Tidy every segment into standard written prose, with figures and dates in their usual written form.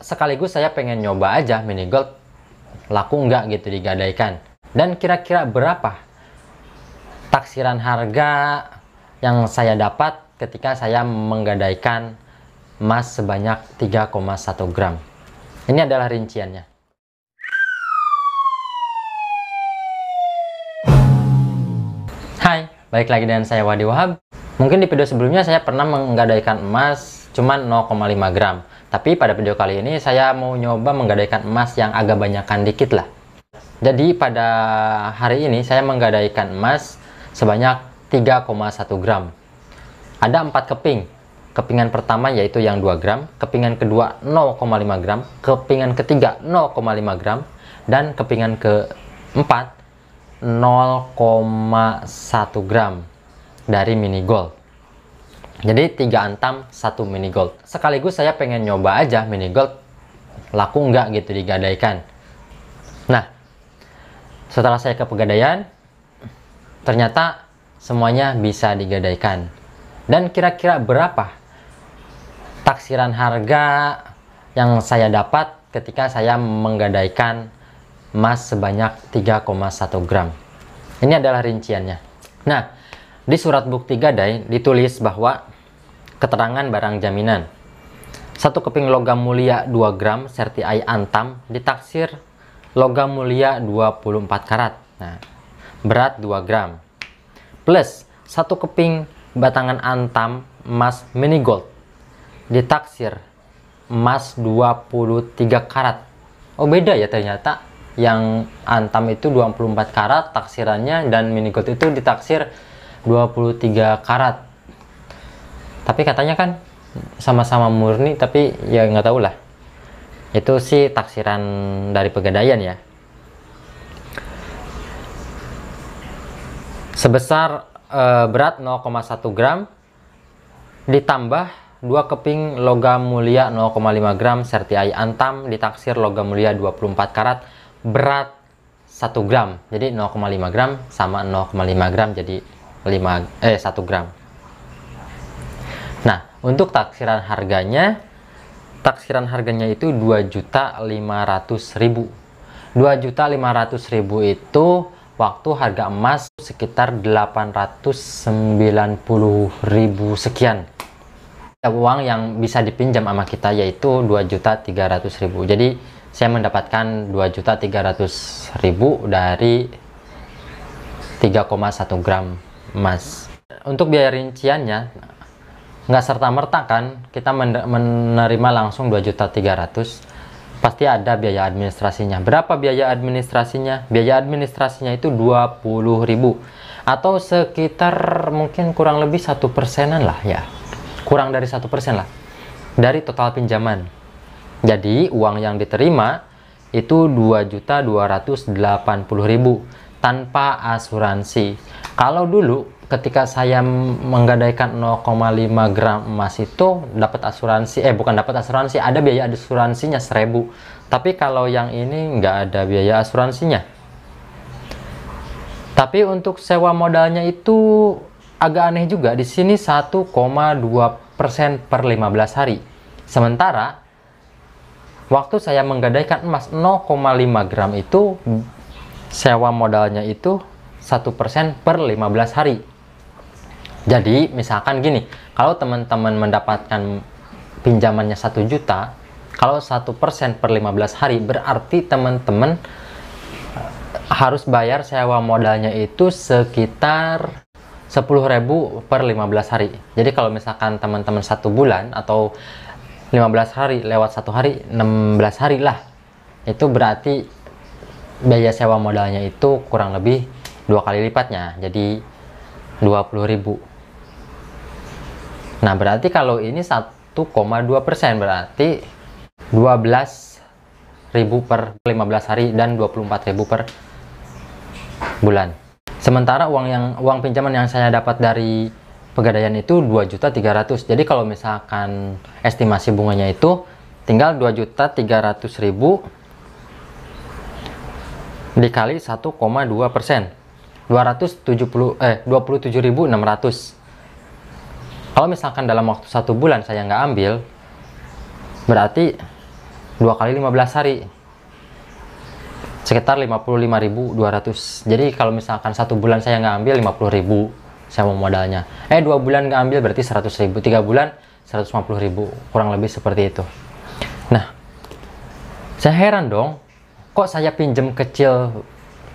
sekaligus saya pengen nyoba aja mini gold laku nggak gitu digadaikan. Dan kira-kira berapa taksiran harga yang saya dapat ketika saya menggadaikan emas sebanyak 3,1 gram. Ini adalah rinciannya. Hai, balik lagi dengan saya Wadi Wahab. Mungkin di video sebelumnya saya pernah menggadaikan emas cuma 0,5 gram. Tapi pada video kali ini saya mau nyoba menggadaikan emas yang agak banyakan dikit lah. Jadi pada hari ini saya menggadaikan emas sebanyak 3,1 gram. Ada 4 keping. Kepingan pertama yaitu yang 2 gram, kepingan kedua 0,5 gram, kepingan ketiga 0,5 gram, dan kepingan keempat 0,1 gram dari mini gold. Jadi 3 antam 1 mini gold. Sekaligus saya pengen nyoba aja mini gold laku nggak gitu digadaikan. Nah, setelah saya ke pegadaian, ternyata semuanya bisa digadaikan. Dan kira-kira berapa taksiran harga yang saya dapat ketika saya menggadaikan emas sebanyak 3,1 gram. Ini adalah rinciannya. Nah, di surat bukti gadai ditulis bahwa keterangan barang jaminan. 1 keping logam mulia 2 gram serti ai antam ditaksir logam mulia 24 karat. Nah, berat 2 gram. Plus 1 keping batangan antam emas mini gold ditaksir emas 23 karat. Oh, beda ya ternyata. Yang antam itu 24 karat taksirannya dan mini gold itu ditaksir 23 karat. Tapi katanya kan sama-sama murni, tapi ya nggak tahu lah. Itu sih taksiran dari pegadaian ya. Sebesar berat 0,1 gram ditambah 2 keping logam mulia 0,5 gram serti ai antam ditaksir logam mulia 24 karat berat 1 gram. Jadi 0,5 gram sama 0,5 gram jadi 1 gram. Nah, untuk taksiran harganya itu 2.500.000. 2.500.000 itu waktu harga emas sekitar 890.000 sekian. Uang yang bisa dipinjam sama kita yaitu 2.300.000. Jadi saya mendapatkan 2.300.000 dari 3,1 gram emas. Untuk biaya rinciannya nggak serta-merta kan kita menerima langsung 2.300.000. Pasti ada biaya administrasinya. Berapa biaya administrasinya? Biaya administrasinya itu 20.000 atau sekitar mungkin kurang lebih 1%-an lah ya. Kurang dari 1% lah dari total pinjaman. Jadi uang yang diterima itu 2.280.000 tanpa asuransi. Kalau dulu ketika saya menggadaikan 0,5 gram emas itu dapat asuransi, bukan dapat asuransi, ada biaya asuransinya 1.000. Tapi kalau yang ini nggak ada biaya asuransinya. Tapi untuk sewa modalnya itu agak aneh juga. Di sini 1,2% per 15 hari. Sementara waktu saya menggadaikan emas 0,5 gram itu sewa modalnya itu 1% per 15 hari. Jadi misalkan gini, kalau teman-teman mendapatkan pinjamannya 1 juta, kalau 1% per 15 hari berarti teman-teman harus bayar sewa modalnya itu sekitar 10.000 per 15 hari. Jadi kalau misalkan teman-teman 1 bulan atau 15 hari lewat 1 hari, 16 hari lah, itu berarti biaya sewa modalnya itu kurang lebih 2 kali lipatnya, jadi 20.000. Nah, berarti kalau ini 1,2% berarti 12.000 per 15 hari dan 24.000 per bulan. Sementara uang pinjaman yang saya dapat dari pegadaian itu 2.300.000. Jadi kalau misalkan estimasi bunganya itu tinggal 2.300.000 dikali 1,2%. 27.600. Kalau misalkan dalam waktu 1 bulan saya nggak ambil, berarti 2 kali 15 hari sekitar 55.200. Jadi kalau misalkan 1 bulan saya nggak ambil 50.000 sewa modalnya, 2 bulan nggak ambil berarti 100.000, 3 bulan 150.000, kurang lebih seperti itu. Nah, saya heran dong, kok saya pinjam kecil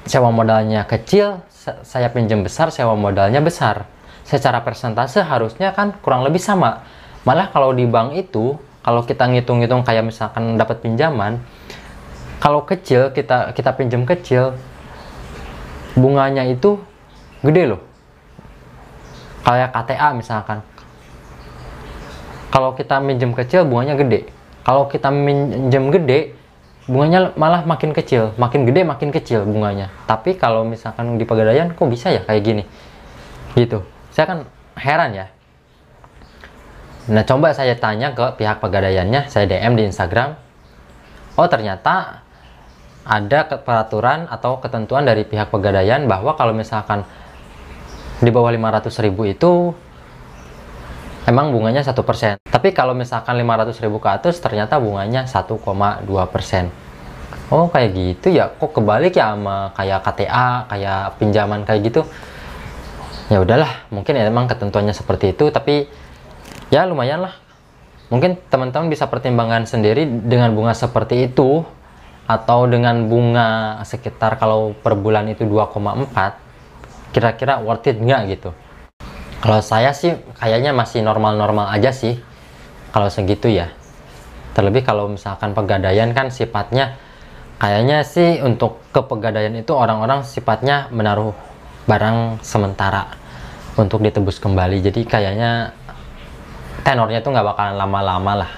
sewa modalnya kecil, saya pinjam besar sewa modalnya besar. Secara persentase harusnya kan kurang lebih sama. Malah kalau di bank itu, kalau kita ngitung-ngitung kayak misalkan dapat pinjaman, kalau kecil kita pinjam kecil, bunganya itu gede loh. Kayak KTA misalkan. Kalau kita minjem kecil bunganya gede. Kalau kita minjem gede, bunganya malah makin kecil, makin gede makin kecil bunganya. Tapi kalau misalkan di Pegadaian kok bisa ya kayak gini gitu, saya kan heran ya. Nah, coba saya tanya ke pihak Pegadaiannya, saya DM di Instagram. Oh, ternyata ada peraturan atau ketentuan dari pihak Pegadaian bahwa kalau misalkan di bawah 500.000 itu emang bunganya 1%. Tapi kalau misalkan 500.000 ke atas ternyata bunganya 1,2%. Oh, kayak gitu ya. Kok kebalik ya sama kayak KTA, kayak pinjaman kayak gitu. Ya udahlah, mungkin ya emang ketentuannya seperti itu, tapi ya lumayan lah. Mungkin teman-teman bisa pertimbangkan sendiri dengan bunga seperti itu atau dengan bunga sekitar kalau per bulan itu 2,4, kira-kira worth it nggak gitu. Kalau saya sih kayaknya masih normal-normal aja sih kalau segitu ya. Terlebih kalau misalkan Pegadaian kan sifatnya kayaknya sih, untuk ke Pegadaian itu orang-orang sifatnya menaruh barang sementara untuk ditebus kembali. Jadi kayaknya tenornya itu nggak bakalan lama-lama lah.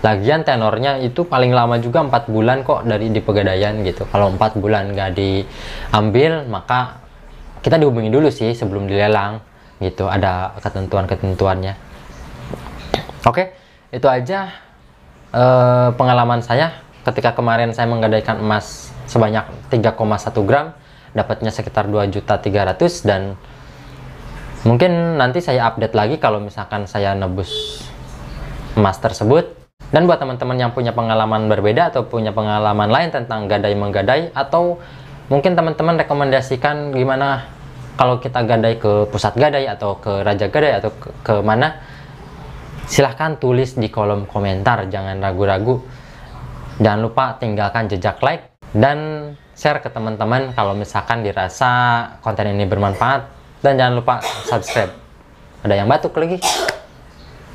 Lagian tenornya itu paling lama juga 4 bulan kok dari di Pegadaian gitu. Kalau 4 bulan nggak diambil, maka kita dihubungi dulu sih sebelum dilelang gitu, ada ketentuan-ketentuannya. Oke, itu aja pengalaman saya ketika kemarin saya menggadaikan emas sebanyak 3,1 gram, dapatnya sekitar 2.300.000, dan mungkin nanti saya update lagi kalau misalkan saya nebus emas tersebut. Dan buat teman-teman yang punya pengalaman berbeda atau punya pengalaman lain tentang gadai menggadai, atau mungkin teman-teman rekomendasikan gimana kalau kita gadai ke Pusat Gadai atau ke Raja Gadai atau ke mana, silahkan tulis di kolom komentar, jangan ragu-ragu. Jangan lupa tinggalkan jejak like dan share ke teman-teman kalau misalkan dirasa konten ini bermanfaat, dan jangan lupa subscribe. Ada yang batuk lagi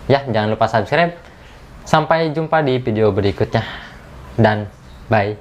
ya, jangan lupa subscribe. Sampai jumpa di video berikutnya, dan bye.